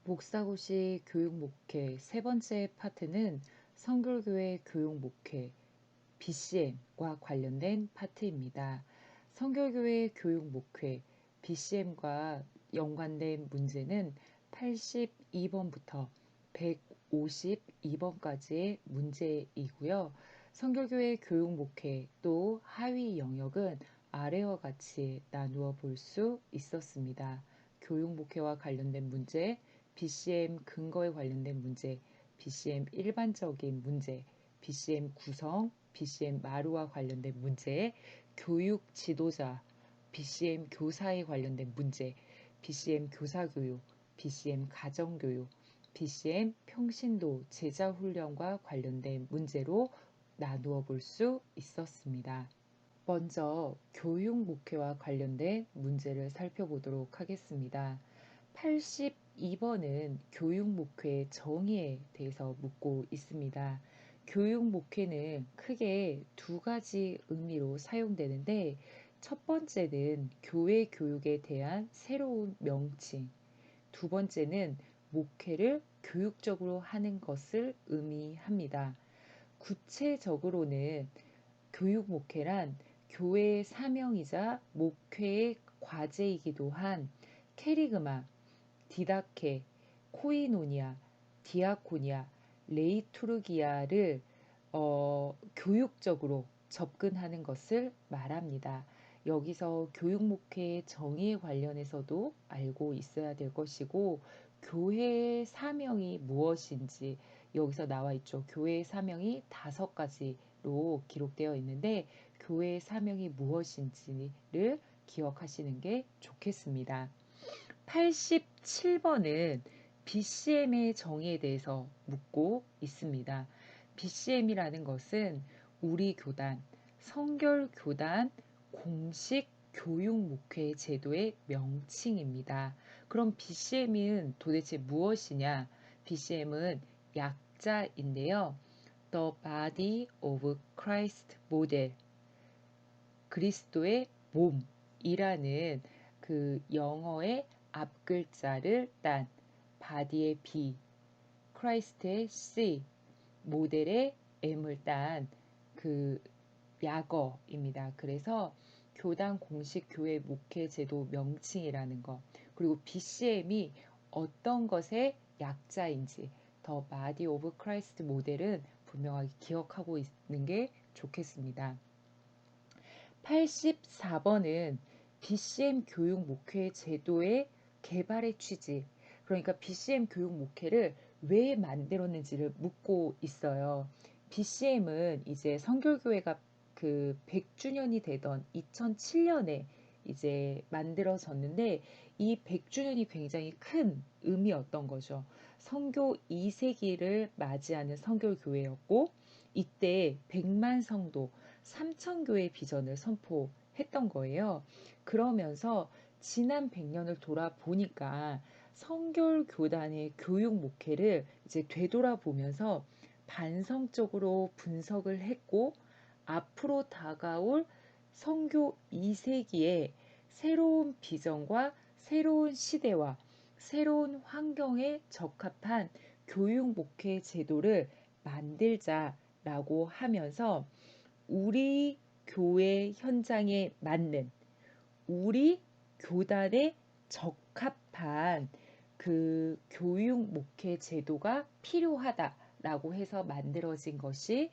목사고시 교육 목회 세 번째 파트는 성결교회 교육 목회 BCM과 관련된 파트입니다. 성결교회 교육 목회 BCM과 연관된 문제는 82번부터 152번까지의 문제이고요. 성결교회 교육 목회 또 하위 영역은 아래와 같이 나누어 볼 수 있었습니다. 교육 목회와 관련된 문제, BCM 근거에 관련된 문제, BCM 일반적인 문제, BCM 구성, BCM 마루와 관련된 문제, 교육 지도자, BCM 교사에 관련된 문제, BCM 교사교육, BCM 가정교육, BCM 평신도 제자훈련과 관련된 문제로 나누어 볼 수 있었습니다. 먼저 교육 목회와 관련된 문제를 살펴보도록 하겠습니다. 82번은 교육 목회의 정의에 대해서 묻고 있습니다. 교육 목회는 크게 두 가지 의미로 사용되는데 첫 번째는 교회 교육에 대한 새로운 명칭, 두 번째는 목회를 교육적으로 하는 것을 의미합니다. 구체적으로는 교육 목회란 교회의 사명이자 목회의 과제이기도 한 캐리그마, 디다케, 코이노니아, 디아코니아, 레이투르기아를 교육적으로 접근하는 것을 말합니다. 여기서 교육 목회의 정의에 관련해서도 알고 있어야 될 것이고 교회의 사명이 무엇인지 여기서 나와 있죠. 교회의 사명이 5가지로 기록되어 있는데 교회의 사명이 무엇인지를 기억하시는 게 좋겠습니다. 87번은 BCM의 정의에 대해서 묻고 있습니다. BCM이라는 것은 우리 교단, 성결교단 공식 교육 목회 제도의 명칭입니다. 그럼 BCM은 도대체 무엇이냐? BCM은 약자인데요. The Body of Christ Model, 그리스도의 몸이라는 그 영어의 앞글자를 딴 바디의 B, 크라이스트의 C, 모델의 M을 딴 그 약어입니다. 그래서 교단 공식 교회 목회 제도 명칭이라는 것, 그리고 BCM이 어떤 것의 약자인지 더 바디 오브 크라이스트 모델은 분명하게 기억하고 있는 게 좋겠습니다. 84번은 BCM 교육 목회 제도의 개발의 취지, 그러니까 BCM 교육 목회를 왜 만들었는지를 묻고 있어요. BCM은 이제 성결교회가 그 100주년이 되던 2007년에 이제 만들어졌는데 이 100주년이 굉장히 큰 의미였던 거죠. 성교 2세기를 맞이하는 성결교회였고 이때 100만 성도 3,000교회 비전을 선포했던 거예요. 그러면서 지난 100년을 돌아보니까 성결교단의 교육 목회를 이제 되돌아보면서 반성적으로 분석을 했고 앞으로 다가올 성교 2세기에 새로운 비전과 새로운 시대와 새로운 환경에 적합한 교육 목회 제도를 만들자라고 하면서 우리 교회 현장에 맞는 우리 교단에 적합한 그 교육 목회 제도가 필요하다라고 해서 만들어진 것이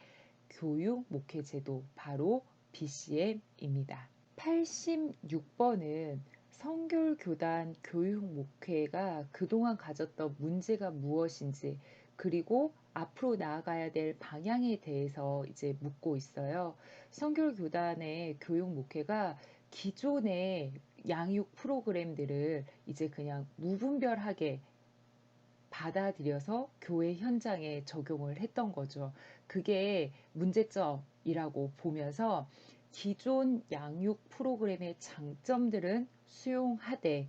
교육 목회 제도 바로 BCM입니다. 86번은 성결교단 교육 목회가 그동안 가졌던 문제가 무엇인지 그리고 앞으로 나아가야 될 방향에 대해서 이제 묻고 있어요. 성결교단의 교육 목회가 기존의 양육 프로그램들을 이제 그냥 무분별하게 받아들여서 교회 현장에 적용을 했던 거죠. 그게 문제점이라고 보면서 기존 양육 프로그램의 장점들은 수용하되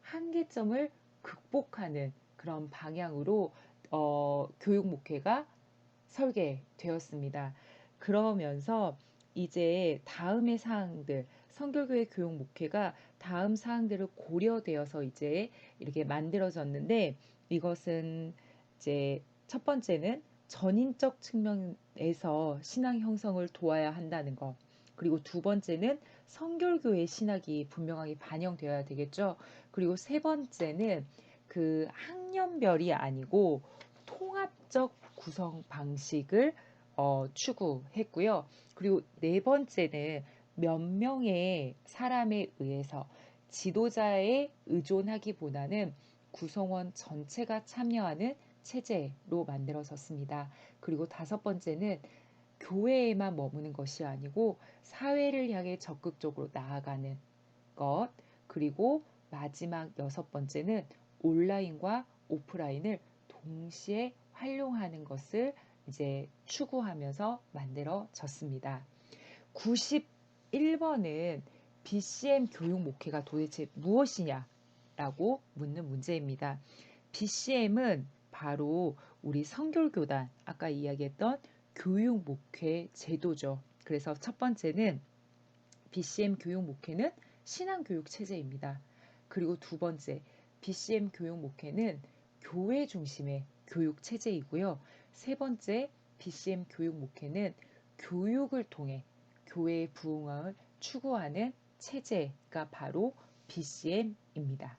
한계점을 극복하는 그런 방향으로 교육 목회가 설계되었습니다. 그러면서 이제 다음의 사항들, 성결교회 교육 목회가 다음 사항들을 고려되어서 이제 이렇게 만들어졌는데 이것은 이제 첫 번째는 전인적 측면에서 신앙 형성을 도와야 한다는 것. 그리고 두 번째는 성결교의 신학이 분명하게 반영되어야 되겠죠. 그리고 세 번째는 그 학년별이 아니고 통합적 구성 방식을 추구했고요. 그리고 네 번째는 몇 명의 사람에 의해서 지도자에 의존하기보다는 구성원 전체가 참여하는 체제로 만들어졌습니다. 그리고 다섯 번째는 교회에만 머무는 것이 아니고 사회를 향해 적극적으로 나아가는 것. 그리고 마지막 여섯 번째는 온라인과 오프라인을 동시에 활용하는 것을 이제 추구하면서 만들어졌습니다. 91번은 BCM 교육 목회가 도대체 무엇이냐라고 묻는 문제입니다. BCM은 바로 우리 성결교단, 아까 이야기했던 교육 목회 제도죠. 그래서 첫 번째는 BCM 교육 목회는 신앙교육 체제입니다. 그리고 두 번째, BCM 교육 목회는 교회 중심의 교육 체제이고요. 세 번째, BCM 교육 목회는 교육을 통해 교회의 부흥을 추구하는 체제가 바로 BCM입니다.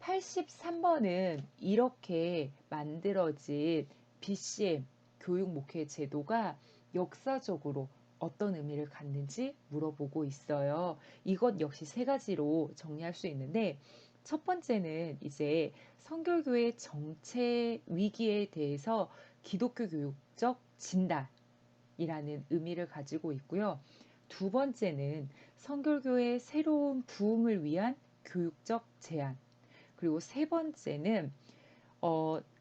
83번은 이렇게 만들어진 BCM 교육 목회 제도가 역사적으로 어떤 의미를 갖는지 물어보고 있어요. 이것 역시 세 가지로 정리할 수 있는데 첫 번째는 이제 성결교회 정체 위기에 대해서 기독교 교육적 진단이라는 의미를 가지고 있고요. 두 번째는 성결교회 새로운 부흥을 위한 교육적 제안. 그리고 세 번째는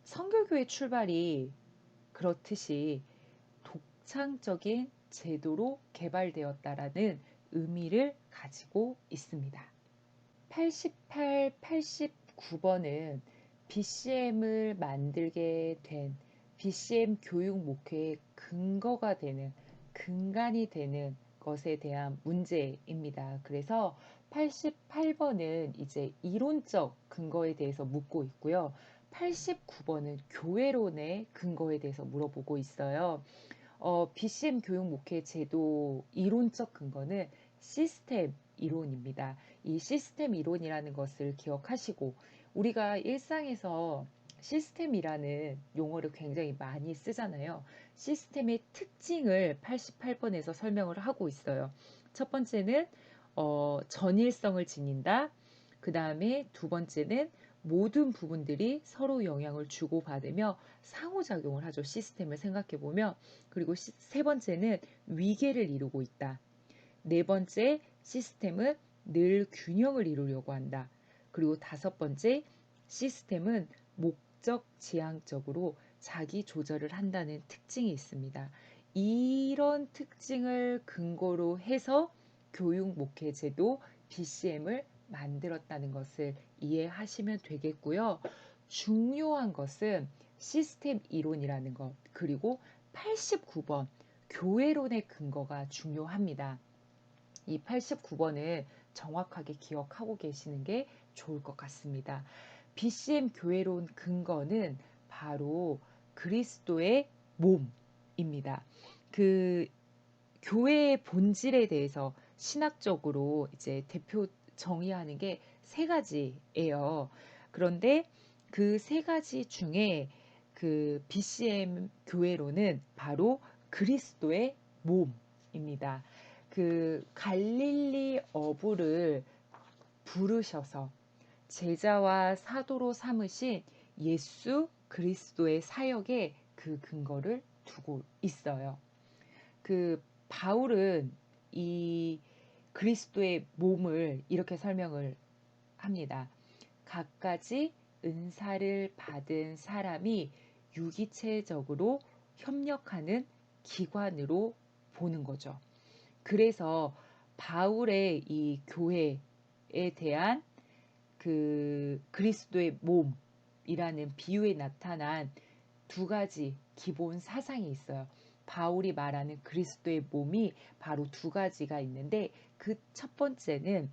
성결교회 출발이 그렇듯이 독창적인 제도로 개발되었다라는 의미를 가지고 있습니다. 88, 89번은 BCM을 만들게 된 BCM 교육 목회의 근거가 되는 근간이 되는 것에 대한 문제입니다. 그래서 88번은 이제 이론적 근거에 대해서 묻고 있고요. 89번은 교회론의 근거에 대해서 물어보고 있어요. BCM 교육 목회 제도 이론적 근거는 시스템 이론입니다. 이 시스템 이론이라는 것을 기억하시고 우리가 일상에서 시스템이라는 용어를 굉장히 많이 쓰잖아요. 시스템의 특징을 88번에서 설명을 하고 있어요. 첫 번째는 전일성을 지닌다. 그 다음에 두 번째는 모든 부분들이 서로 영향을 주고받으며 상호작용을 하죠. 시스템을 생각해 보면. 그리고 세 번째는 위계를 이루고 있다. 네 번째, 시스템은 늘 균형을 이루려고 한다. 그리고 다섯 번째, 시스템은 목적 지향적으로 자기 조절을 한다는 특징이 있습니다. 이런 특징을 근거로 해서 교육 목회 제도 BCM을 만들었다는 것을 이해하시면 되겠고요. 중요한 것은 시스템 이론이라는 것, 그리고 89번 교회론의 근거가 중요합니다. 이 89번을 정확하게 기억하고 계시는 게 좋을 것 같습니다. BCM 교회론 근거는 바로 그리스도의 몸입니다. 그 교회의 본질에 대해서 신학적으로 이제 대표 정의하는 게 세 가지예요. 그런데 그 세 가지 중에 그 BCM 교회로는 바로 그리스도의 몸입니다. 그 갈릴리 어부를 부르셔서 제자와 사도로 삼으신 예수 그리스도의 사역에 그 근거를 두고 있어요. 그 바울은 이 그리스도의 몸을 이렇게 설명을 합니다. 갖가지 은사를 받은 사람이 유기체적으로 협력하는 기관으로 보는 거죠. 그래서 바울의 이 교회에 대한 그 그리스도의 몸이라는 비유에 나타난 두 가지 기본 사상이 있어요. 바울이 말하는 그리스도의 몸이 바로 두 가지가 있는데 그 첫 번째는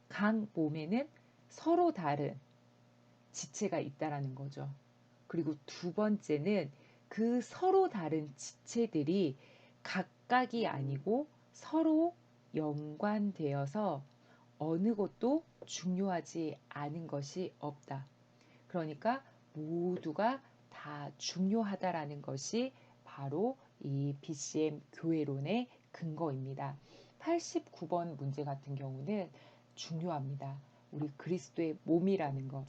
각 몸에는 서로 다른 지체가 있다라는 거죠. 그리고 두 번째는 그 서로 다른 지체들이 각각이 아니고 서로 연관되어서 어느 것도 중요하지 않은 것이 없다. 그러니까 모두가 다 중요하다라는 것이 바로 이 BCM 교회론의 근거입니다. 89번 문제 같은 경우는 중요합니다. 우리 그리스도의 몸이라는 것,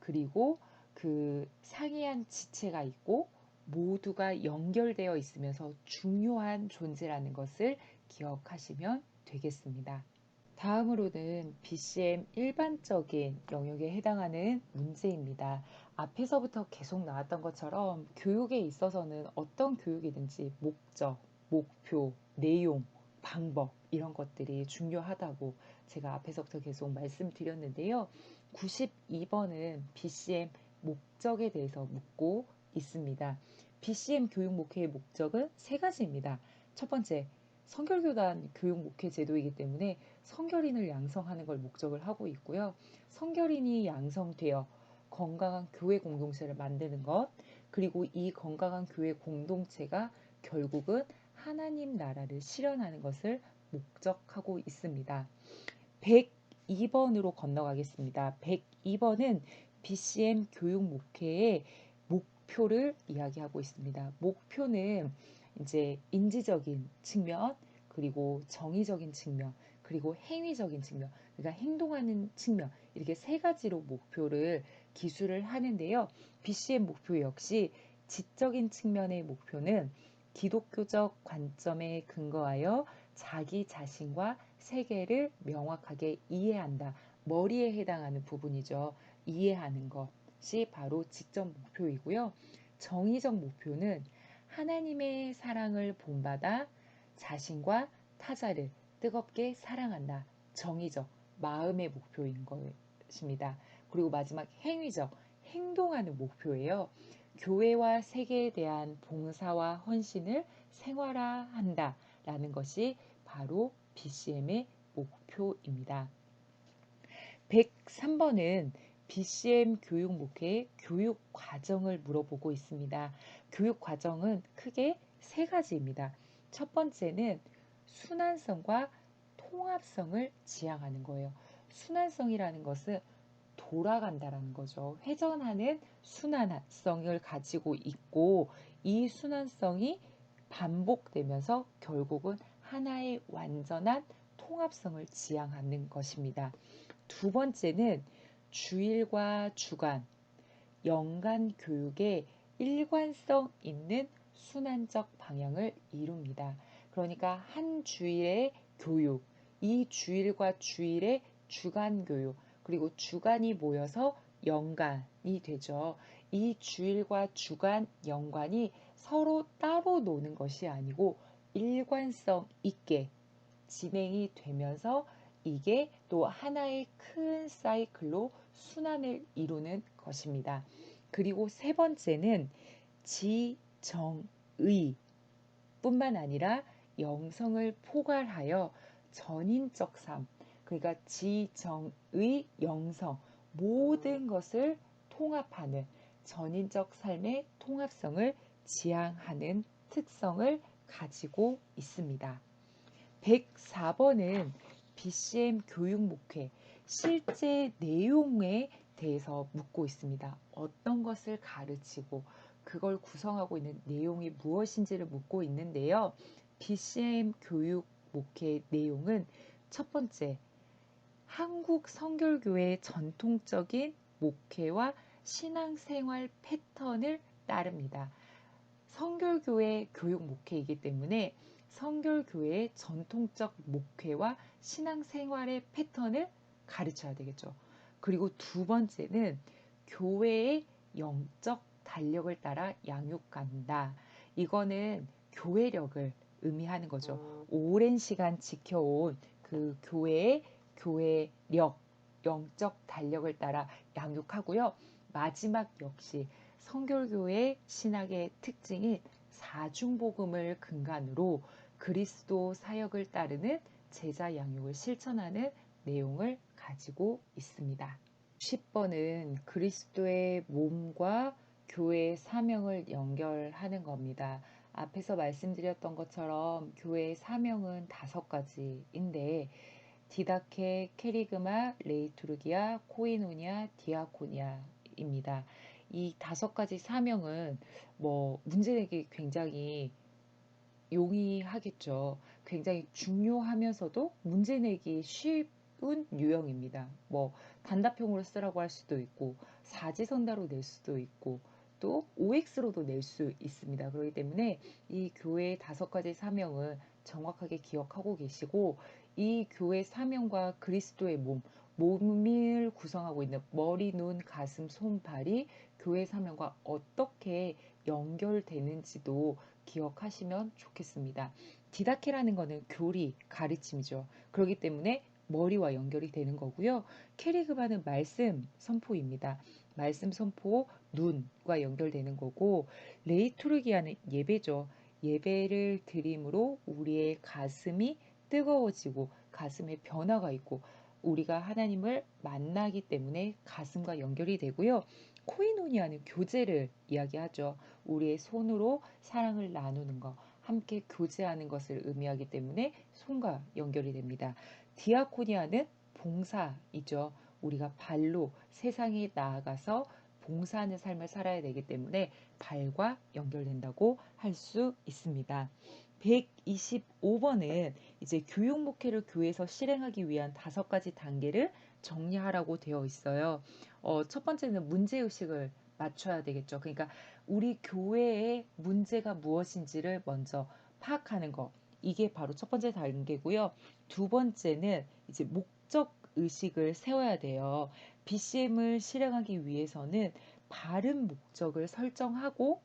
그리고 그 상이한 지체가 있고 모두가 연결되어 있으면서 중요한 존재라는 것을 기억하시면 되겠습니다. 다음으로는 BCM 일반적인 영역에 해당하는 문제입니다. 앞에서부터 계속 나왔던 것처럼 교육에 있어서는 어떤 교육이든지 목적, 목표, 내용, 방법 이런 것들이 중요하다고 제가 앞에서부터 계속 말씀드렸는데요. 92번은 BCM 목적에 대해서 묻고 있습니다. BCM 교육 목회의 목적은 세 가지입니다. 첫 번째, 성결교단 교육 목회 제도이기 때문에 성결인을 양성하는 걸 목적을 하고 있고요. 성결인이 양성되어 건강한 교회 공동체를 만드는 것, 그리고 이 건강한 교회 공동체가 결국은 하나님 나라를 실현하는 것을 목적하고 있습니다. 102번으로 건너가겠습니다. 102번은 BCM 교육 목회의 목표를 이야기하고 있습니다. 목표는 이제 인지적인 측면, 그리고 정의적인 측면, 그리고 행위적인 측면, 그러니까 행동하는 측면, 이렇게 세 가지로 목표를 기술을 하는데요. BCM 목표 역시 지적인 측면의 목표는 기독교적 관점에 근거하여 자기 자신과 세계를 명확하게 이해한다. 머리에 해당하는 부분이죠. 이해하는 것이 바로 지적 목표이고요. 정의적 목표는 하나님의 사랑을 본받아 자신과 타자를 뜨겁게 사랑한다. 정의적, 마음의 목표인 것입니다. 그리고 마지막 행위적, 행동하는 목표예요. 교회와 세계에 대한 봉사와 헌신을 생활화한다. 라는 것이 바로 BCM의 목표입니다. 103번은 BCM 교육 목회의 교육 과정을 물어보고 있습니다. 교육 과정은 크게 세 가지입니다. 첫 번째는 순환성과 통합성을 지향하는 거예요. 순환성이라는 것은 돌아간다라는 거죠. 회전하는 순환성을 가지고 있고 이 순환성이 반복되면서 결국은 하나의 완전한 통합성을 지향하는 것입니다. 두 번째는 주일과 주간, 연간 교육의 일관성 있는 순환적 방향을 이룹니다. 그러니까 한 주일의 교육, 이 주일과 주일의 주간 교육, 그리고 주간이 모여서 연간이 되죠. 이 주일과 주간, 연간이 서로 따로 노는 것이 아니고 일관성 있게 진행이 되면서 이게 또 하나의 큰 사이클로 순환을 이루는 것입니다. 그리고 세 번째는 지정의 뿐만 아니라 영성을 포괄하여 전인적 삶, 그러니까 지정의 영성, 모든 것을 통합하는 전인적 삶의 통합성을 지향하는 특성을 가지고 있습니다. 104번은 BCM 교육 목회 실제 내용에 대해서 묻고 있습니다. 어떤 것을 가르치고 그걸 구성하고 있는 내용이 무엇인지를 묻고 있는데요. BCM 교육 목회 내용은 첫 번째, 한국 성결교회의 전통적인 목회와 신앙생활 패턴을 따릅니다. 성결교회 교육 목회이기 때문에 성결교회의 전통적 목회와 신앙생활의 패턴을 가르쳐야 되겠죠. 그리고 두 번째는 교회의 영적 달력을 따라 양육한다. 이거는 교회력을 의미하는 거죠. 오랜 시간 지켜온 그 교회의 교회력, 영적 달력을 따라 양육하고요. 마지막 역시 성결교회 신학의 특징인 사중복음을 근간으로 그리스도 사역을 따르는 제자 양육을 실천하는 내용을 가지고 있습니다. 10번은 그리스도의 몸과 교회의 사명을 연결하는 겁니다. 앞에서 말씀드렸던 것처럼 교회의 사명은 5가지인데 디다케, 케리그마, 레이투르기아, 코이노니아, 디아코니아입니다. 이 5가지 사명은 문제내기 굉장히 용이하겠죠. 굉장히 중요하면서도 문제내기 쉬운 유형입니다. 단답형으로 쓰라고 할 수도 있고 사지선다로 낼 수도 있고 또 OX로도 낼 수 있습니다. 그렇기 때문에 이 교회의 5가지 사명은 정확하게 기억하고 계시고 이 교회 사명과 그리스도의 몸을 구성하고 있는 머리, 눈, 가슴, 손, 발이 교회 사명과 어떻게 연결되는지도 기억하시면 좋겠습니다. 디다케라는 거는 교리, 가르침이죠. 그렇기 때문에 머리와 연결이 되는 거고요. 캐리그마는 말씀 선포입니다. 말씀 선포, 눈과 연결되는 거고, 레이투르기아는 예배죠. 예배를 드림으로 우리의 가슴이 뜨거워지고 가슴에 변화가 있고 우리가 하나님을 만나기 때문에 가슴과 연결이 되고요. 코이노니아는 교제를 이야기하죠. 우리의 손으로 사랑을 나누는 것, 함께 교제하는 것을 의미하기 때문에 손과 연결이 됩니다. 디아코니아는 봉사이죠. 우리가 발로 세상에 나아가서 봉사하는 삶을 살아야 되기 때문에 발과 연결된다고 할 수 있습니다. 125번은 이제 교육 목회를 교회에서 실행하기 위한 5가지 단계를 정리하라고 되어 있어요. 첫 번째는 문제의식을 맞춰야 되겠죠. 그러니까 우리 교회의 문제가 무엇인지를 먼저 파악하는 거. 이게 바로 첫 번째 단계고요. 두 번째는 이제 목적 의식을 세워야 돼요. BCM을 실행하기 위해서는 바른 목적을 설정하고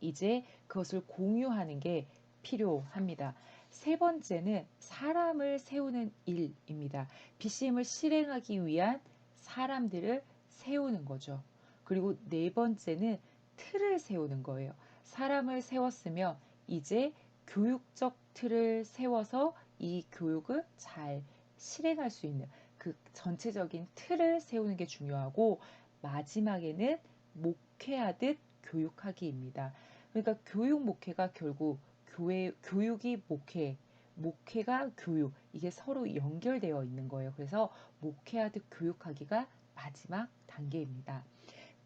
이제 그것을 공유하는 게 필요합니다. 세 번째는 사람을 세우는 일입니다. BCM을 실행하기 위한 사람들을 세우는 거죠. 그리고 네 번째는 틀을 세우는 거예요. 사람을 세웠으면 이제 교육적 틀을 세워서 이 교육을 잘 실행할 수 있는 그 전체적인 틀을 세우는 게 중요하고 마지막에는 목회하듯 교육하기입니다. 그러니까 교육 목회가 결국 교육이 목회, 목회가 교육, 이게 서로 연결되어 있는 거예요. 그래서 목회하듯 교육하기가 마지막 단계입니다.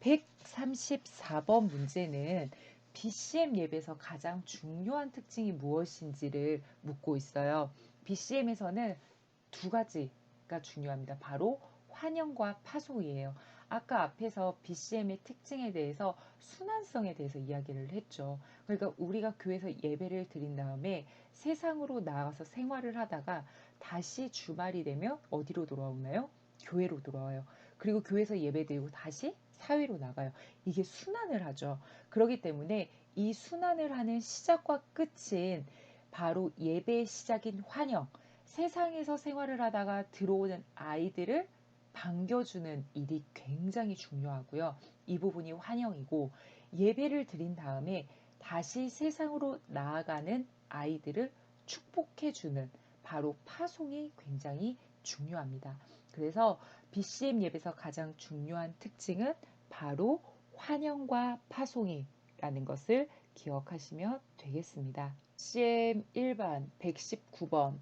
134번 문제는 BCM 예배에서 가장 중요한 특징이 무엇인지를 묻고 있어요. BCM에서는 2가지가 중요합니다. 바로 환영과 파송이에요. 아까 앞에서 BCM의 특징에 대해서 순환성에 대해서 이야기를 했죠. 그러니까 우리가 교회에서 예배를 드린 다음에 세상으로 나가서 생활을 하다가 다시 주말이 되면 어디로 돌아오나요? 교회로 돌아와요. 그리고 교회에서 예배 드리고 다시 사회로 나가요. 이게 순환을 하죠. 그렇기 때문에 이 순환을 하는 시작과 끝인 바로 예배의 시작인 환영, 세상에서 생활을 하다가 들어오는 아이들을 반겨주는 일이 굉장히 중요하고요. 이 부분이 환영이고 예배를 드린 다음에 다시 세상으로 나아가는 아이들을 축복해주는 바로 파송이 굉장히 중요합니다. 그래서 BCM 예배에서 가장 중요한 특징은 바로 환영과 파송이라는 것을 기억하시면 되겠습니다. BCM 1반 119번,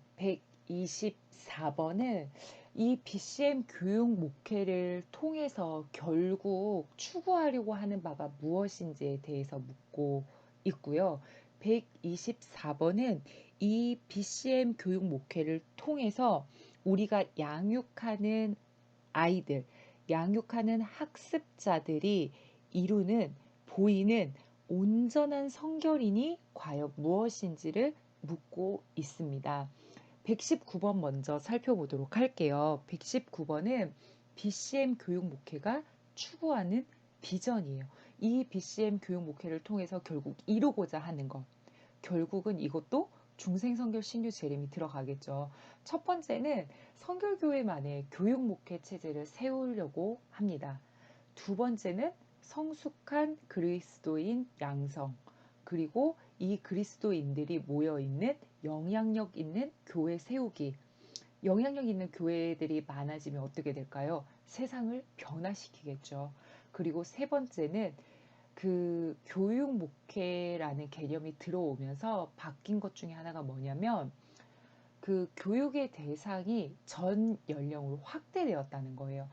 124번은 이 BCM 교육 목회를 통해서 결국 추구하려고 하는 바가 무엇인지에 대해서 묻고 있고요. 124번은 이 BCM 교육 목회를 통해서 우리가 양육하는 아이들, 양육하는 학습자들이 이루는, 보이는 온전한 성결인이 과연 무엇인지를 묻고 있습니다. 119번 먼저 살펴보도록 할게요. 119번은 BCM 교육 목회가 추구하는 비전이에요. 이 BCM 교육 목회를 통해서 결국 이루고자 하는 것. 결국은 이것도 중생성결 신유 재림이 들어가겠죠. 첫 번째는 성결교회만의 교육 목회 체제를 세우려고 합니다. 두 번째는 성숙한 그리스도인 양성, 그리고 이 그리스도인들이 모여있는 영향력 있는 교회 세우기. 영향력 있는 교회들이 많아지면 어떻게 될까요? 세상을 변화시키겠죠. 그리고 세 번째는 그 교육 목회라는 개념이 들어오면서 바뀐 것 중에 하나가 뭐냐면 그 교육의 대상이 전 연령으로 확대되었다는 거예요.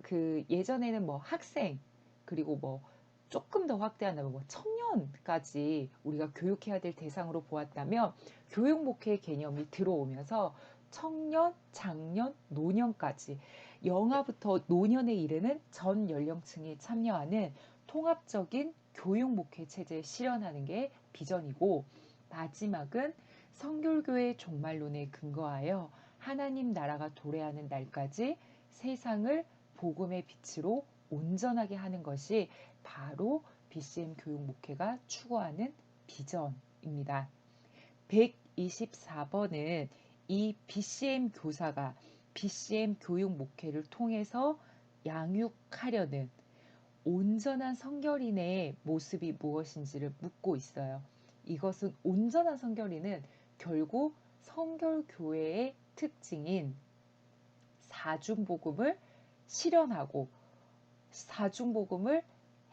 그 예전에는 뭐 학생 그리고 뭐 조금 더 확대한다면 뭐 청년까지 우리가 교육해야 될 대상으로 보았다면 교육 목회 개념이 들어오면서 청년, 장년, 노년까지 영아부터 노년에 이르는 전 연령층이 참여하는 통합적인 교육 목회 체제를 실현하는 게 비전이고, 마지막은 성결교회 종말론에 근거하여 하나님 나라가 도래하는 날까지 세상을 복음의 빛으로 온전하게 하는 것이 바로 BCM 교육 목회가 추구하는 비전입니다. 124번은 이 BCM 교사가 BCM 교육 목회를 통해서 양육하려는 온전한 성결인의 모습이 무엇인지를 묻고 있어요. 이것은 온전한 성결인은 결국 성결교회의 특징인 사중복음을 실현하고 사중복음을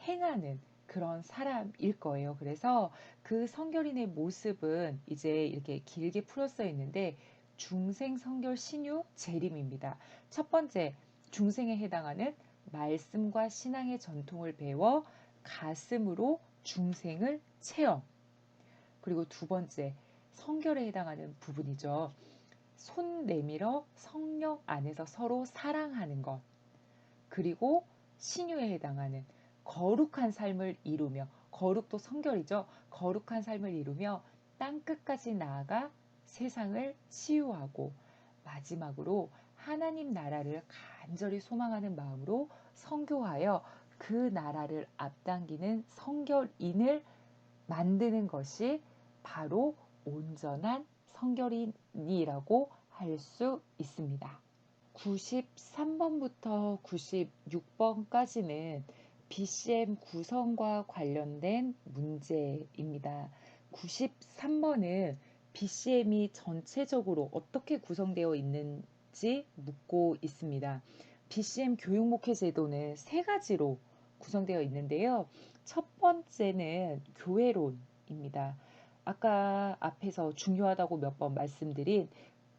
행하는 그런 사람일 거예요. 그래서 그 성결인의 모습은 이제 이렇게 길게 풀어써 있는데 중생 성결 신유 재림입니다. 첫 번째, 중생에 해당하는 말씀과 신앙의 전통을 배워 가슴으로 중생을 체험. 그리고 두 번째, 성결에 해당하는 부분이죠. 손 내밀어 성령 안에서 서로 사랑하는 것. 그리고 신유에 해당하는 거룩한 삶을 이루며, 거룩도 성결이죠. 거룩한 삶을 이루며 땅 끝까지 나아가 세상을 치유하고, 마지막으로 하나님 나라를 간절히 소망하는 마음으로 선교하여 그 나라를 앞당기는 성결인을 만드는 것이 바로 온전한 성결인이라고 할 수 있습니다. 93번부터 96번까지는 BCM 구성과 관련된 문제입니다. 93번은 BCM이 전체적으로 어떻게 구성되어 있는지 묻고 있습니다. BCM 교육 목회 제도는 세 가지로 구성되어 있는데요. 첫 번째는 교회론입니다. 아까 앞에서 중요하다고 몇 번 말씀드린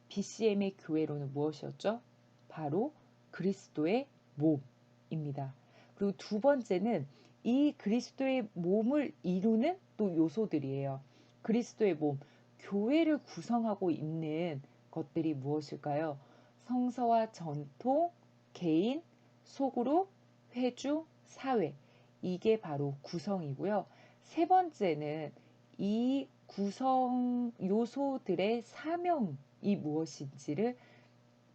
BCM의 교회론은 무엇이었죠? 바로 그리스도의 몸입니다. 그리고 두 번째는 이 그리스도의 몸을 이루는 또 요소들이에요. 그리스도의 몸, 교회를 구성하고 있는 것들이 무엇일까요? 성서와 전통, 개인, 소그룹, 회주, 사회. 이게 바로 구성이고요. 세 번째는 이 구성 요소들의 사명이 무엇인지를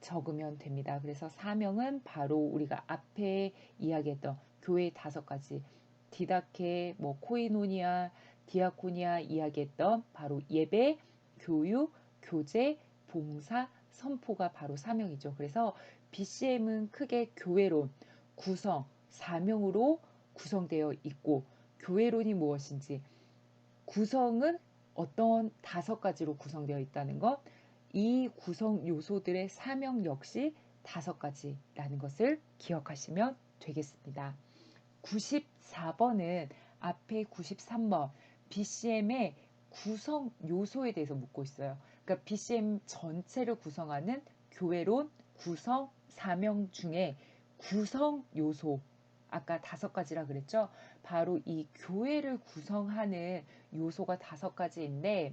적으면 됩니다. 그래서 사명은 바로 우리가 앞에 이야기했던 교회의 5가지 디다케, 뭐 코이노니아, 디아코니아 이야기했던 바로 예배, 교육, 교제, 봉사, 선포가 바로 사명이죠. 그래서 BCM은 크게 교회론, 구성, 사명으로 구성되어 있고, 교회론이 무엇인지, 구성은 어떤 5가지로 구성되어 있다는 것, 이 구성 요소들의 사명 역시 5가지라는 것을 기억하시면 되겠습니다. 94번은 앞에 93번 BCM의 구성 요소에 대해서 묻고 있어요. 그러니까 BCM 전체를 구성하는 교회론, 구성, 사명 중에 구성 요소, 아까 5가지라 그랬죠? 바로 이 교회를 구성하는 요소가 5가지인데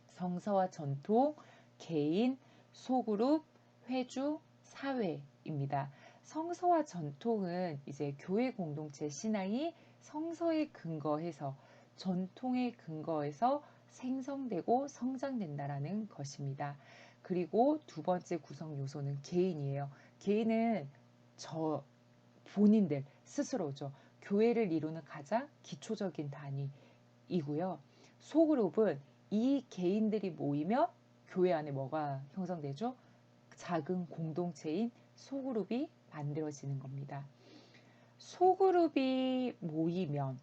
성서와 전통, 개인, 소그룹, 회주, 사회입니다. 성서와 전통은 이제 교회 공동체 신앙이 성서에 근거해서 전통에 근거해서 생성되고 성장된다라는 것입니다. 그리고 두 번째 구성 요소는 개인이에요. 개인은 본인들 스스로죠. 교회를 이루는 가장 기초적인 단위이고요. 소그룹은 이 개인들이 모이면 교회 안에 뭐가 형성되죠? 작은 공동체인 소그룹이 만들어지는 겁니다. 소그룹이 모이면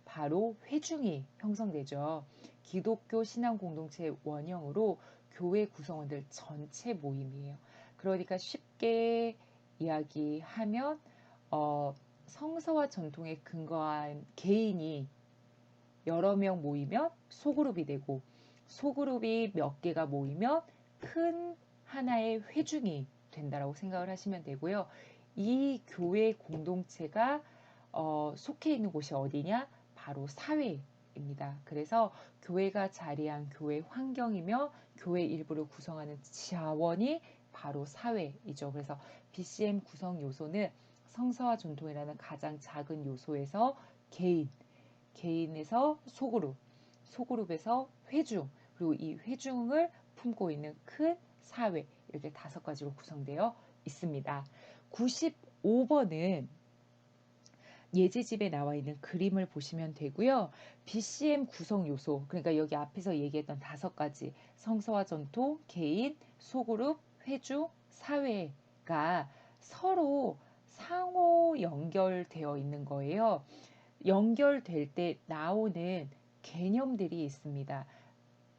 바로 회중이 형성되죠. 기독교 신앙 공동체의 원형으로 교회 구성원들 전체 모임이에요. 그러니까 쉽게 이야기하면 성서와 전통에 근거한 개인이 여러 명 모이면 소그룹이 되고 소그룹이 몇 개가 모이면 큰 하나의 회중이 된다라고 생각을 하시면 되고요. 이 교회 공동체가 속해 있는 곳이 어디냐? 바로 사회입니다. 그래서 교회가 자리한 교회 환경이며 교회 일부를 구성하는 자원이 바로 사회이죠. 그래서 BCM 구성 요소는 성서와 전통이라는 가장 작은 요소에서 개인에서 소그룹, 소그룹에서 회중, 그리고 이 회중을 품고 있는 큰 사회, 이렇게 5가지로 구성되어 있습니다. 95번은 예제집에 나와 있는 그림을 보시면 되고요. BCM 구성 요소, 그러니까 여기 앞에서 얘기했던 5가지, 성서와 전통, 개인, 소그룹, 회중, 사회가 서로 상호 연결되어 있는 거예요. 연결될 때 나오는 개념들이 있습니다.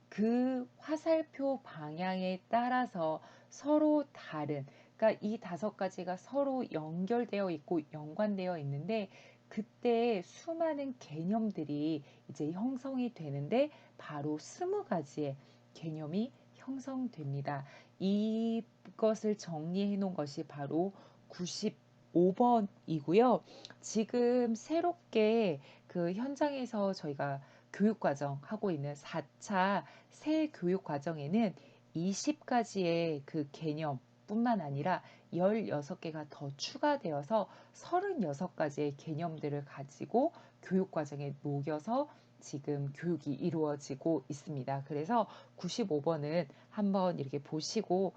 그 화살표 방향에 따라서 서로 다른, 그러니까 이 5가지가 서로 연결되어 있고 연관되어 있는데 그때 수많은 개념들이 이제 형성이 되는데 바로 20가지의 개념이 형성됩니다. 이것을 정리해 놓은 것이 바로 95번이고요. 지금 새롭게 그 현장에서 저희가 교육과정 하고 있는 4차 새 교육과정에는 20가지의 그 개념 뿐만 아니라 16개가 더 추가되어서 36가지의 개념들을 가지고 교육과정에 녹여서 지금 교육이 이루어지고 있습니다. 그래서 95번은 한번 이렇게 보시고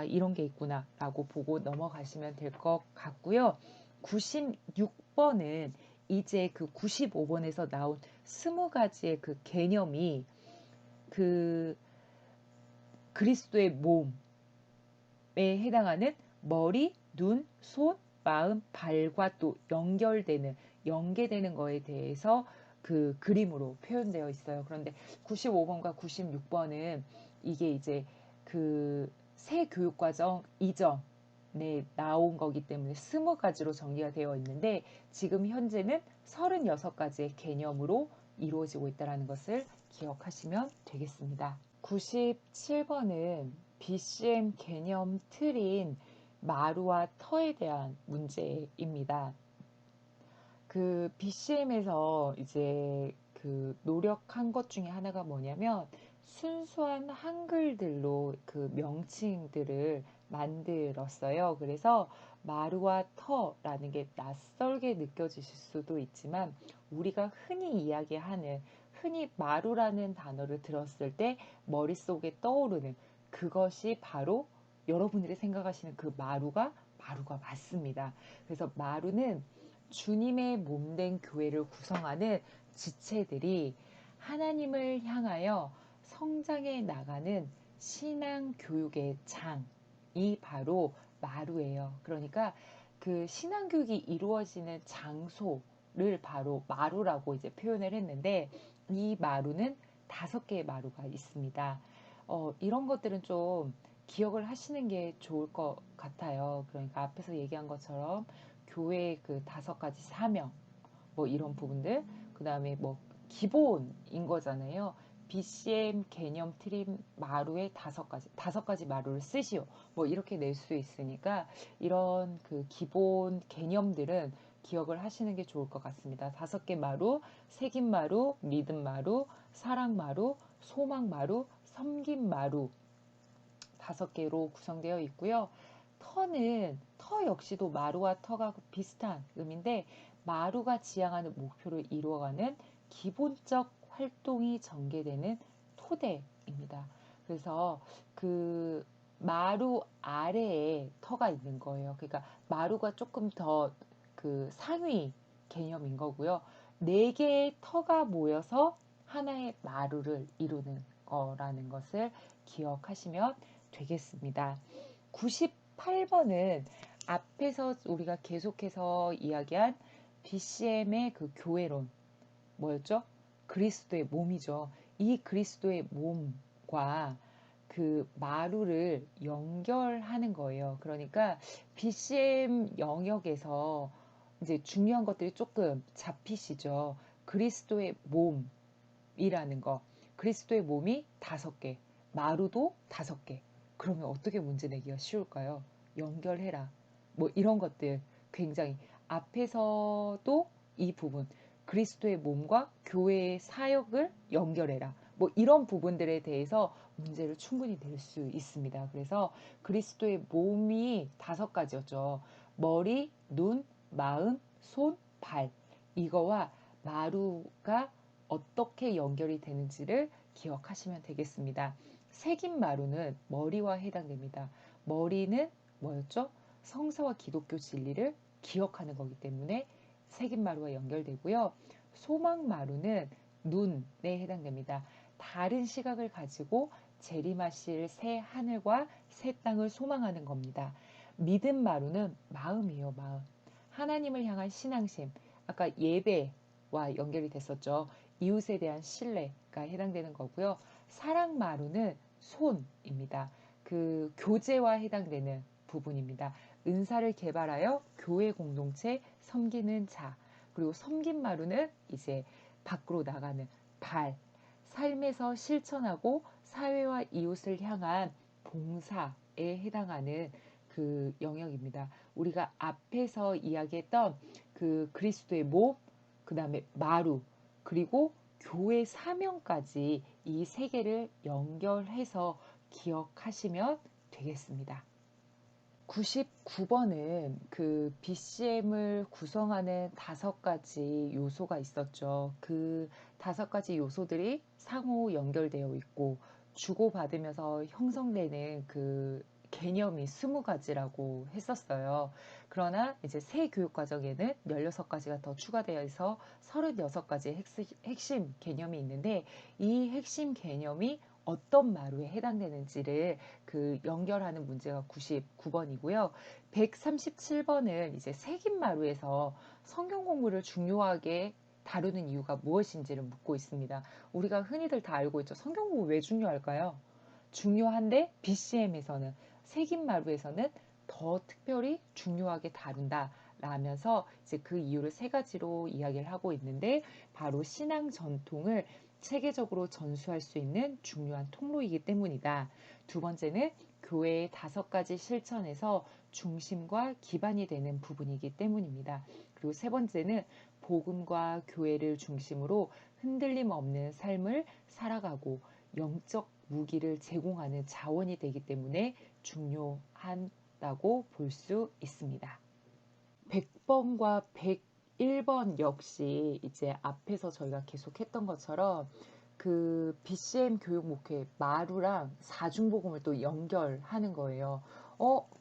이런 게 있구나 라고 보고 넘어가시면 될 것 같고요. 96번은 이제 그 95번에서 나온 20가지의 그 개념이 그 그리스도의 몸에 해당하는 머리, 눈, 손, 마음, 발과 또 연계되는 거에 대해서 그 그림으로 표현되어 있어요. 그런데 95번과 96번은 이게 이제 그 새 교육과정 이전에 나온 거기 때문에 20가지로 정리가 되어 있는데 지금 현재는 36가지의 개념으로 이루어지고 있다는 것을 기억하시면 되겠습니다. 97번은 BCM 개념 틀인 마루와 터에 대한 문제입니다. 그 BCM에서 이제 그 노력한 것 중에 하나가 뭐냐면 순수한 한글들로 그 명칭들을 만들었어요. 그래서 마루와 터라는 게 낯설게 느껴지실 수도 있지만 우리가 흔히 마루라는 단어를 들었을 때 머릿속에 떠오르는 그것이 바로 여러분들이 생각하시는 그 마루가 맞습니다. 그래서 마루는 주님의 몸된 교회를 구성하는 지체들이 하나님을 향하여 성장해 나가는 신앙 교육의 장이 바로 마루예요. 그러니까 그 신앙 교육이 이루어지는 장소를 바로 마루라고 이제 표현을 했는데 이 마루는 5개의 마루가 있습니다. 이런 것들은 좀 기억을 하시는 게 좋을 것 같아요. 그러니까 앞에서 얘기한 것처럼 교회의 그 5가지 사명, 뭐 이런 부분들, 그 다음에 뭐 기본인 거잖아요. BCM 개념 트림 마루의 5가지 마루를 쓰시오. 뭐 이렇게 낼 수 있으니까 이런 그 기본 개념들은 기억을 하시는 게 좋을 것 같습니다. 5개 마루, 새김 마루, 믿음 마루, 사랑 마루, 소망 마루, 섬김 마루 5개로 구성되어 있고요. 터 역시도 마루와 터가 비슷한 의미인데 마루가 지향하는 목표를 이루어가는 기본적 활동이 전개되는 토대입니다. 그래서 그 마루 아래에 터가 있는 거예요. 그러니까 마루가 조금 더 그 상위 개념인 거고요. 4개의 터가 모여서 하나의 마루를 이루는 거라는 것을 기억하시면 되겠습니다. 98번은 앞에서 우리가 계속해서 이야기한 BCM의 그 교회론 뭐였죠? 그리스도의 몸이죠. 이 그리스도의 몸과 그 마루를 연결하는 거예요. 그러니까 BCM 영역에서 이제 중요한 것들이 조금 잡히시죠. 그리스도의 몸이라는 거. 그리스도의 몸이 5개, 마루도 5개. 그러면 어떻게 문제 내기가 쉬울까요? 연결해라. 뭐 이런 것들 굉장히 앞에서도 이 부분 그리스도의 몸과 교회의 사역을 연결해라. 뭐 이런 부분들에 대해서 문제를 충분히 낼 수 있습니다. 그래서 그리스도의 몸이 5가지였죠. 머리, 눈, 마음, 손, 발. 이거와 마루가 어떻게 연결이 되는지를 기억하시면 되겠습니다. 새긴 마루는 머리와 해당됩니다. 머리는 뭐였죠? 성서와 기독교 진리를 기억하는 거기 때문에 새긴 마루와 연결되고요. 소망 마루는 눈에 해당됩니다. 다른 시각을 가지고 재림하실 새 하늘과 새 땅을 소망하는 겁니다. 믿음 마루는 마음이에요, 마음. 하나님을 향한 신앙심. 아까 예배와 연결이 됐었죠. 이웃에 대한 신뢰가 해당되는 거고요. 사랑 마루는 손입니다. 그 교제와 해당되는 부분입니다. 은사를 개발하여 교회 공동체 섬기는 자. 그리고 섬긴 마루는 이제 밖으로 나가는 발. 삶에서 실천하고 사회와 이웃을 향한 봉사에 해당하는 그 영역입니다. 우리가 앞에서 이야기했던 그 그리스도의 몸, 그 다음에 마루, 그리고 교회 사명까지 이 세 개를 연결해서 기억하시면 되겠습니다. 99번은 그 BCM을 구성하는 5가지 요소가 있었죠. 그 5가지 요소들이 상호 연결되어 있고 주고받으면서 형성되는 그 개념이 20가지라고 했었어요. 그러나 이제 새 교육과정에는 16가지가 더 추가되어 있어 36가지의 핵심 개념이 있는데 이 핵심 개념이 어떤 마루에 해당되는지를 그 연결하는 문제가 99번이고요. 137번은 이제 새긴 마루에서 성경 공부를 중요하게 다루는 이유가 무엇인지를 묻고 있습니다. 우리가 흔히들 다 알고 있죠. 성경 공부 왜 중요할까요? 중요한데 BCM에서는 새긴 마루에서는 더 특별히 중요하게 다룬다. 라면서 이제 그 이유를 3가지로 이야기를 하고 있는데 바로 신앙 전통을 체계적으로 전수할 수 있는 중요한 통로이기 때문이다. 2번째는 교회의 5가지 실천에서 중심과 기반이 되는 부분이기 때문입니다. 그리고 3번째는 복음과 교회를 중심으로 흔들림 없는 삶을 살아가고 영적 무기를 제공하는 자원이 되기 때문에 중요하다고 볼 수 있습니다. 100번과 101번 역시 이제 앞에서 저희가 계속 했던 것처럼 그 BCM 교육 목회 마루랑 사중복음을 또 연결하는 거예요.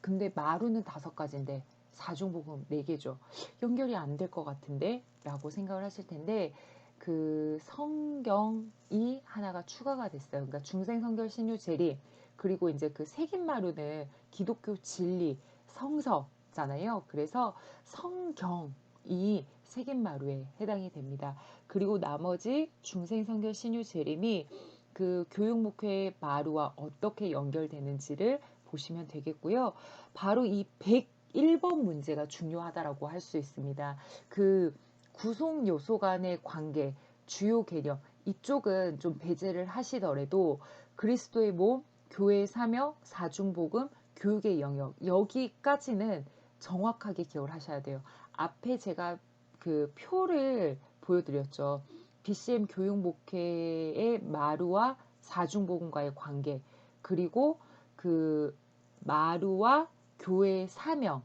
근데 마루는 5가지인데 사중복음 4개죠. 연결이 안 될 것 같은데 라고 생각을 하실 텐데 그 성경이 하나가 추가가 됐어요. 그러니까 중생성결 신유 재림 그리고 이제 그 새긴 마루는 기독교 진리 성서잖아요. 그래서 성경이 새긴 마루에 해당이 됩니다. 그리고 나머지 중생성결 신유 재림이 그 교육 목회의 마루와 어떻게 연결되는지를 보시면 되겠고요. 바로 이 101번 문제가 중요하다라고 할 수 있습니다. 그 구성 요소 간의 관계, 주요 개념 이쪽은 좀 배제를 하시더라도 그리스도의 몸, 교회의 사명, 사중복음, 교육의 영역 여기까지는 정확하게 기억을 하셔야 돼요. 앞에 제가 그 표를 보여드렸죠. BCM 교육 목회의 마루와 사중복음과의 관계 그리고 그 마루와 교회의 사명도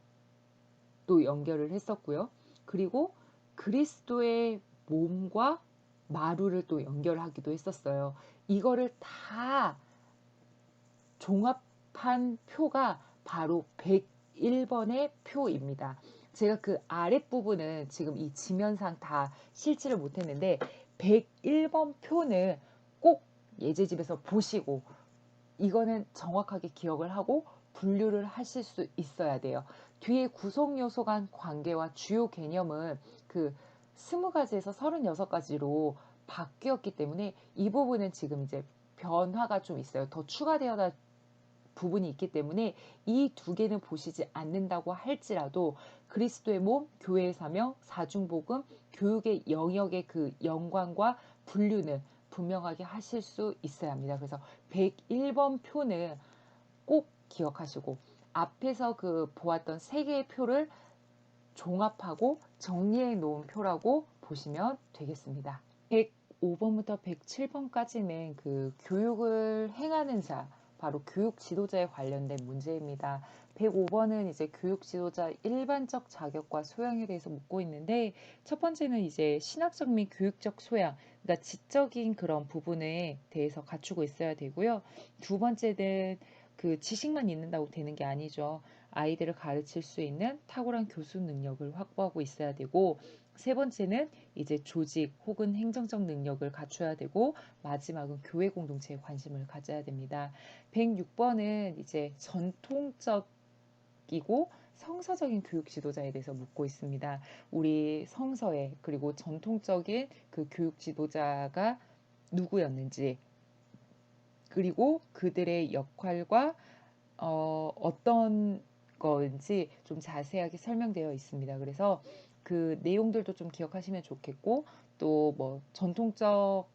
연결을 했었고요. 그리고 그리스도의 몸과 마루를 또 연결하기도 했었어요. 이거를 다 종합한 표가 바로 101번의 표입니다. 제가 그 아랫부분은 지금 이 지면상 다 실지를 못했는데 101번 표는 꼭 예제집에서 보시고 이거는 정확하게 기억을 하고 분류를 하실 수 있어야 돼요. 뒤에 구성 요소 간 관계와 주요 개념은 그 20가지에서 36가지로 바뀌었기 때문에 이 부분은 지금 이제 변화가 좀 있어요. 더 추가되어다 부분이 있기 때문에 이 두 개는 보시지 않는다고 할지라도 그리스도의 몸, 교회의 사명, 사중복음, 교육의 영역의 그 연관과 분류는 분명하게 하실 수 있어야 합니다. 그래서 101번 표는 꼭 기억하시고 앞에서 그 보았던 세 개의 표를 종합하고 정리해 놓은 표라고 보시면 되겠습니다. 105번부터 107번까지는 그 교육을 행하는 자, 바로 교육 지도자에 관련된 문제입니다. 105번은 이제 교육 지도자 일반적 자격과 소양에 대해서 묻고 있는데, 첫 번째는 이제 신학적 및 교육적 소양, 그러니까 지적인 그런 부분에 대해서 갖추고 있어야 되고요. 두 번째는 그 지식만 있는다고 되는 게 아니죠. 아이들을 가르칠 수 있는 탁월한 교수 능력을 확보하고 있어야 되고, 세 번째는 이제 조직 혹은 행정적 능력을 갖춰야 되고, 마지막은 교회 공동체에 관심을 가져야 됩니다. 106번은 이제 전통적이고 성서적인 교육 지도자에 대해서 묻고 있습니다. 우리 성서에 그리고 전통적인 그 교육 지도자가 누구였는지, 그리고 그들의 역할과 어떤 건지 좀 자세하게 설명되어 있습니다. 그래서 그 내용들도 좀 기억하시면 좋겠고, 또 뭐 전통적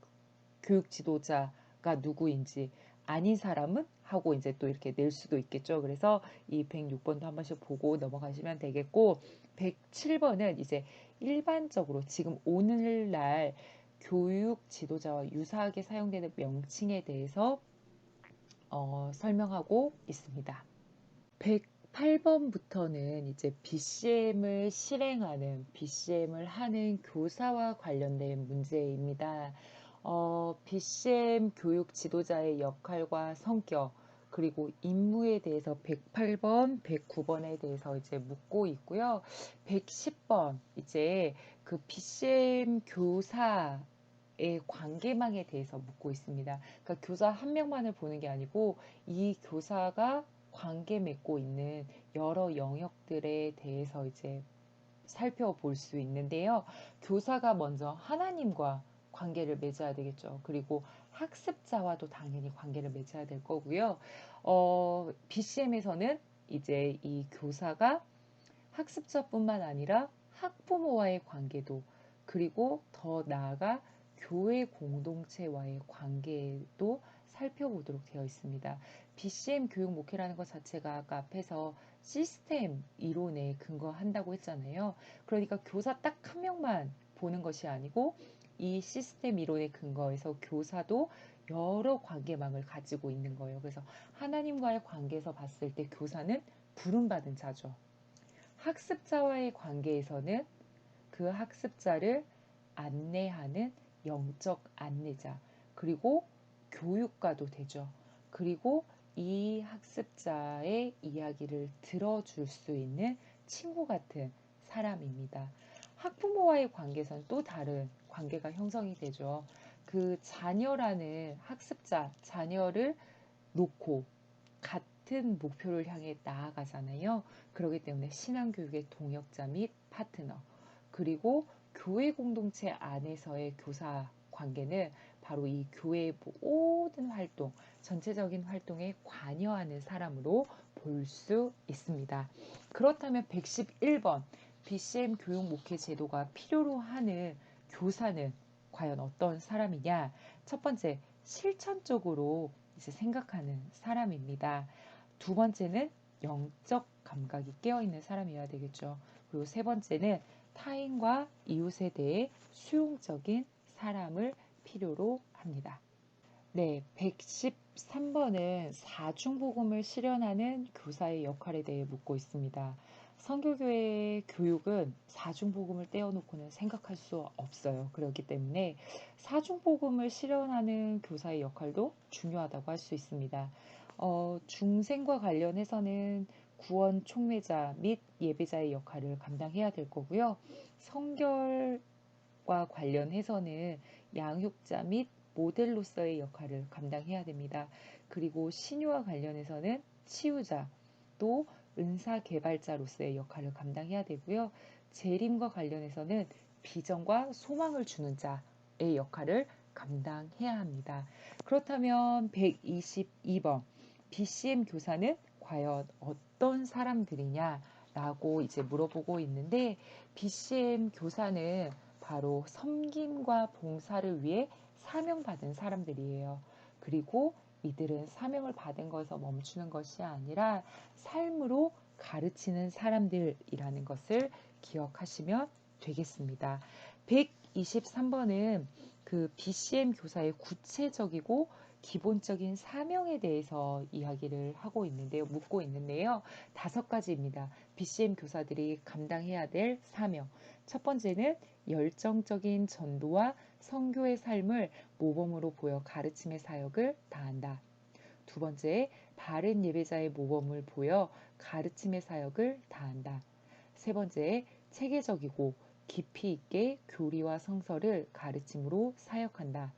교육 지도자가 누구인지 아닌 사람은 하고 이제 또 이렇게 낼 수도 있겠죠. 그래서 이 106번도 한 번씩 보고 넘어가시면 되겠고, 107번은 이제 일반적으로 지금 오늘날 교육 지도자와 유사하게 사용되는 명칭에 대해서 설명하고 있습니다. 108번부터는 이제 BCM을 실행하는, BCM을 하는 교사와 관련된 문제입니다. BCM 교육 지도자의 역할과 성격, 그리고 임무에 대해서 108번, 109번에 대해서 이제 묻고 있고요. 110번, 이제 그 BCM 교사 의 관계망에 대해서 묻고 있습니다. 그러니까 교사 한 명만을 보는 게 아니고 이 교사가 관계 맺고 있는 여러 영역들에 대해서 이제 살펴볼 수 있는데요. 교사가 먼저 하나님과 관계를 맺어야 되겠죠. 그리고 학습자와도 당연히 관계를 맺어야 될 거고요. BCM에서는 이제 이 교사가 학습자뿐만 아니라 학부모와의 관계도, 그리고 더 나아가 교회 공동체와의 관계도 살펴보도록 되어 있습니다. BCM 교육 목회라는 것 자체가 아까 앞에서 시스템 이론에 근거한다고 했잖아요. 그러니까 교사 딱 한 명만 보는 것이 아니고 이 시스템 이론에 근거해서 교사도 여러 관계망을 가지고 있는 거예요. 그래서 하나님과의 관계에서 봤을 때 교사는 부름받은 자죠. 학습자와의 관계에서는 그 학습자를 안내하는 영적 안내자, 그리고 교육가도 되죠. 그리고 이 학습자의 이야기를 들어줄 수 있는 친구 같은 사람입니다. 학부모와의 관계에서는 또 다른 관계가 형성이 되죠. 그 자녀라는 학습자, 자녀를 놓고 같은 목표를 향해 나아가잖아요. 그렇기 때문에 신앙교육의 동역자 및 파트너, 그리고 교회 공동체 안에서의 교사 관계는 바로 이 교회의 모든 활동, 전체적인 활동에 관여하는 사람으로 볼 수 있습니다. 그렇다면 111번 BCM 교육 목회 제도가 필요로 하는 교사는 과연 어떤 사람이냐? 첫 번째, 실천적으로 이제 생각하는 사람입니다. 두 번째는 영적 감각이 깨어있는 사람이어야 되겠죠. 그리고 세 번째는 타인과 이웃에 대해 수용적인 사람을 필요로 합니다. 네, 113번은 사중복음을 실현하는 교사의 역할에 대해 묻고 있습니다. 선교교회 교육은 사중복음을 떼어놓고는 생각할 수 없어요. 그렇기 때문에 사중복음을 실현하는 교사의 역할도 중요하다고 할 수 있습니다. 중생과 관련해서는 구원 촉매자 및 예배자의 역할을 감당해야 될 거고요. 성결과 관련해서는 양육자 및 모델로서의 역할을 감당해야 됩니다. 그리고 신유와 관련해서는 치유자, 또 은사 개발자로서의 역할을 감당해야 되고요. 재림과 관련해서는 비전과 소망을 주는 자의 역할을 감당해야 합니다. 그렇다면 122번 BCM 교사는 과연 어떤 사람들이냐 라고 이제 물어보고 있는데, BCM 교사는 바로 섬김과 봉사를 위해 사명받은 사람들이에요. 그리고 이들은 사명을 받은 것에서 멈추는 것이 아니라 삶으로 가르치는 사람들이라는 것을 기억하시면 되겠습니다. 123번은 그 BCM 교사의 구체적이고 기본적인 사명에 대해서 이야기를 하고 있는데요. 묻고 있는데요. 5가지입니다. BCM 교사들이 감당해야 될 사명. 첫 번째는 열정적인 전도와 선교의 삶을 모범으로 보여 가르침의 사역을 다한다. 두 번째, 바른 예배자의 모범을 보여 가르침의 사역을 다한다. 세 번째, 체계적이고 깊이 있게 교리와 성서를 가르침으로 사역한다.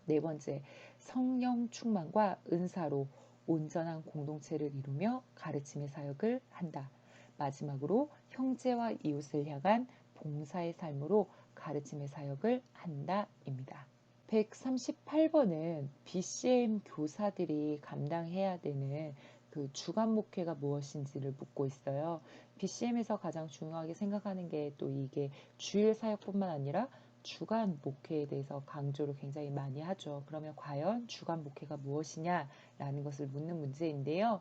네 번째, 성령 충만과 은사로 온전한 공동체를 이루며 가르침의 사역을 한다. 마지막으로 형제와 이웃을 향한 봉사의 삶으로 가르침의 사역을 한다입니다. 138번은 BCM 교사들이 감당해야 되는 그 주간 목회가 무엇인지를 묻고 있어요. BCM에서 가장 중요하게 생각하는 게 또 이게 주일 사역뿐만 아니라 주간 목회에 대해서 강조를 굉장히 많이 하죠. 그러면 과연 주간 목회가 무엇이냐라는 것을 묻는 문제인데요.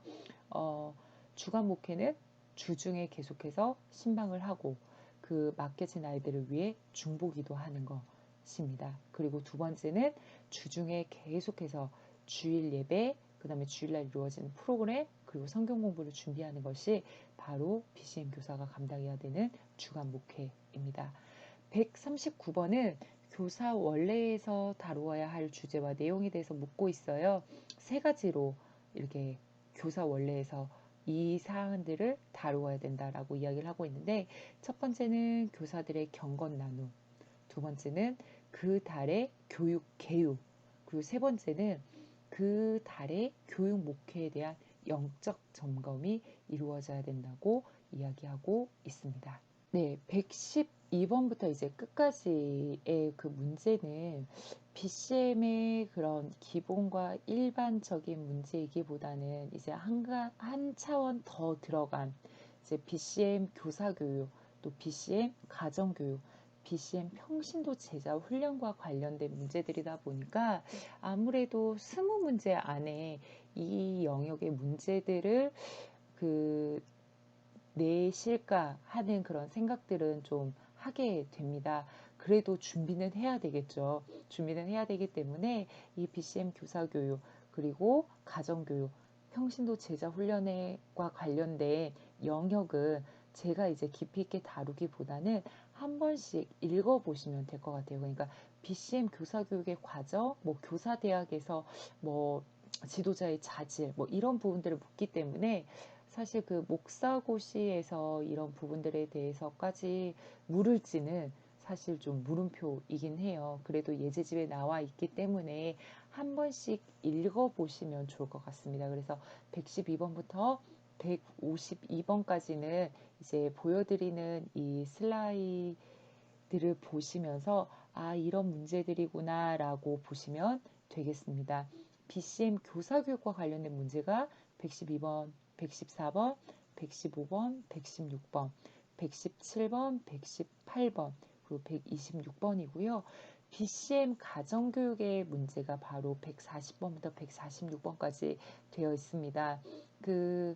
주간 목회는 주중에 계속해서 신방을 하고 그 맡겨진 아이들을 위해 중보기도 하는 것입니다. 그리고 두 번째는 주중에 계속해서 주일 예배, 그 다음에 주일날 이루어지는 프로그램, 그리고 성경 공부를 준비하는 것이 바로 BCM 교사가 감당해야 되는 주간 목회입니다. 139번은 교사 원래에서 다루어야 할 주제와 내용에 대해서 묻고 있어요. 3가지로 이렇게 교사 원래에서 이 사안들을 다루어야 된다라고 이야기를 하고 있는데, 첫 번째는 교사들의 경건 나눔, 두 번째는 그 달의 교육 개요, 그리고 세 번째는 그 달의 교육 목회에 대한 영적 점검이 이루어져야 된다고 이야기하고 있습니다. 네, 112번부터 이제 끝까지의 그 문제는 BCM의 그런 기본과 일반적인 문제이기보다는 이제 한 차원 더 들어간 이제 BCM 교사교육, 또 BCM 가정교육, BCM 평신도 제자 훈련과 관련된 문제들이다 보니까 아무래도 20문제 안에 이 영역의 문제들을 그 내실까 하는 그런 생각들은 좀 하게 됩니다. 그래도 준비는 해야 되겠죠. 준비는 해야 되기 때문에 이 BCM 교사교육, 그리고 가정교육, 평신도 제자 훈련과 관련된 영역은 제가 이제 깊이 있게 다루기보다는 한 번씩 읽어보시면 될 것 같아요. 그러니까 BCM 교사교육의 과정, 뭐 교사대학에서 뭐 지도자의 자질, 뭐 이런 부분들을 묻기 때문에 사실 그 목사고시에서 이런 부분들에 대해서까지 물을지는 사실 좀 물음표이긴 해요. 그래도 예제집에 나와 있기 때문에 한 번씩 읽어보시면 좋을 것 같습니다. 그래서 112번부터 152번까지는 이제 보여드리는 이 슬라이드를 보시면서 아, 이런 문제들이구나 라고 보시면 되겠습니다. BCM 교사교육과 관련된 문제가 112번, 114번, 115번, 116번, 117번, 118번, 그리고 126번이고요. BCM 가정교육의 문제가 바로 140번부터 146번까지 되어 있습니다. 그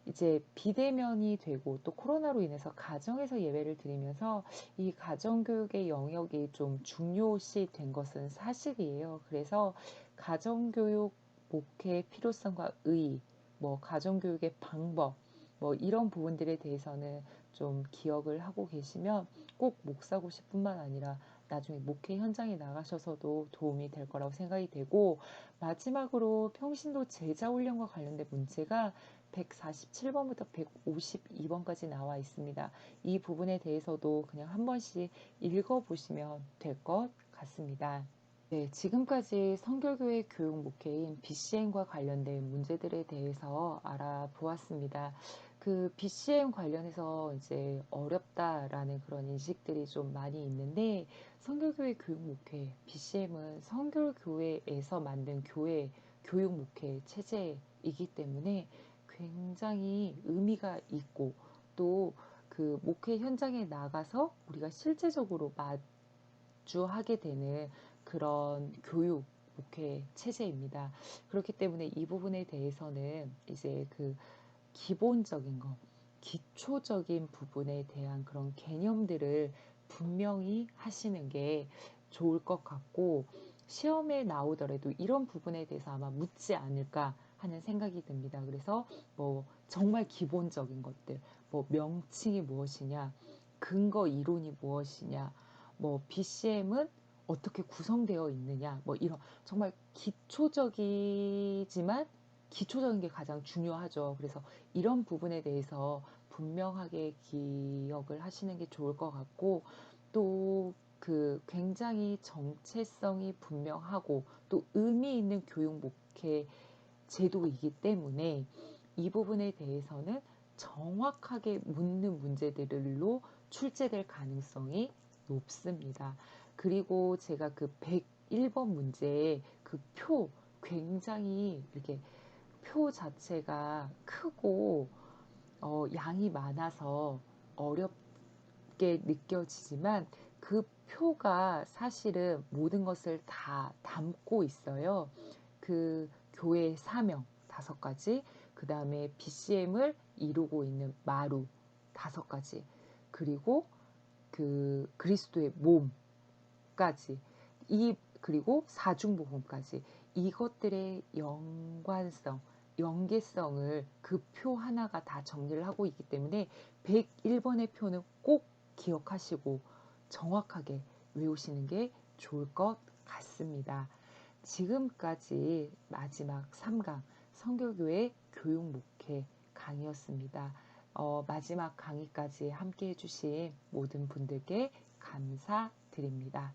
이제 비대면이 되고 또 코로나로 인해서 가정에서 예배를 드리면서 이 가정교육의 영역이 좀 중요시 된 것은 사실이에요. 그래서 가정교육 목회의 필요성과 의의, 뭐 가정교육의 방법, 뭐 이런 부분들에 대해서는 좀 기억을 하고 계시면 꼭 목사고시뿐만 아니라 나중에 목회 현장에 나가셔서도 도움이 될 거라고 생각이 되고, 마지막으로 평신도 제자 훈련과 관련된 문제가 147번부터 152번까지 나와 있습니다. 이 부분에 대해서도 그냥 한 번씩 읽어보시면 될 것 같습니다. 네, 지금까지 성결교회 교육 목회인 BCM과 관련된 문제들에 대해서 알아보았습니다. 그 BCM 관련해서 이제 어렵다라는 그런 인식들이 좀 많이 있는데 성결교회 교육 목회 BCM은 성결교회에서 만든 교회 교육 목회 체제이기 때문에 굉장히 의미가 있고 또 그 목회 현장에 나가서 우리가 실제적으로 마주하게 되는 그런 교육 목회 체제입니다. 그렇기 때문에 이 부분에 대해서는 이제 그 기본적인 거, 기초적인 부분에 대한 그런 개념들을 분명히 하시는 게 좋을 것 같고, 시험에 나오더라도 이런 부분에 대해서 아마 묻지 않을까 하는 생각이 듭니다. 그래서 뭐 정말 기본적인 것들, 뭐 명칭이 무엇이냐, 근거 이론이 무엇이냐, 뭐 BCM은 어떻게 구성되어 있느냐, 뭐 이런 정말 기초적이지만 기초적인 게 가장 중요하죠. 그래서 이런 부분에 대해서 분명하게 기억을 하시는 게 좋을 것 같고, 또 그 굉장히 정체성이 분명하고 또 의미 있는 교육 목회 제도이기 때문에 이 부분에 대해서는 정확하게 묻는 문제들로 출제될 가능성이 높습니다. 그리고 제가 그 101번 문제의 그 표 굉장히 이렇게 표 자체가 크고 양이 많아서 어렵게 느껴지지만 그 표가 사실은 모든 것을 다 담고 있어요. 그 교회의 사명 5가지, 그 다음에 BCM을 이루고 있는 마루 5가지, 그리고 그 그리스도의 몸까지, 그리고 사중복음까지 이것들의 연관성, 연계성을 그 표 하나가 다 정리를 하고 있기 때문에 101번의 표는 꼭 기억하시고 정확하게 외우시는 게 좋을 것 같습니다. 지금까지 마지막 3강 성결교회 교육 목회 강의였습니다. 마지막 강의까지 함께 해주신 모든 분들께 감사드립니다.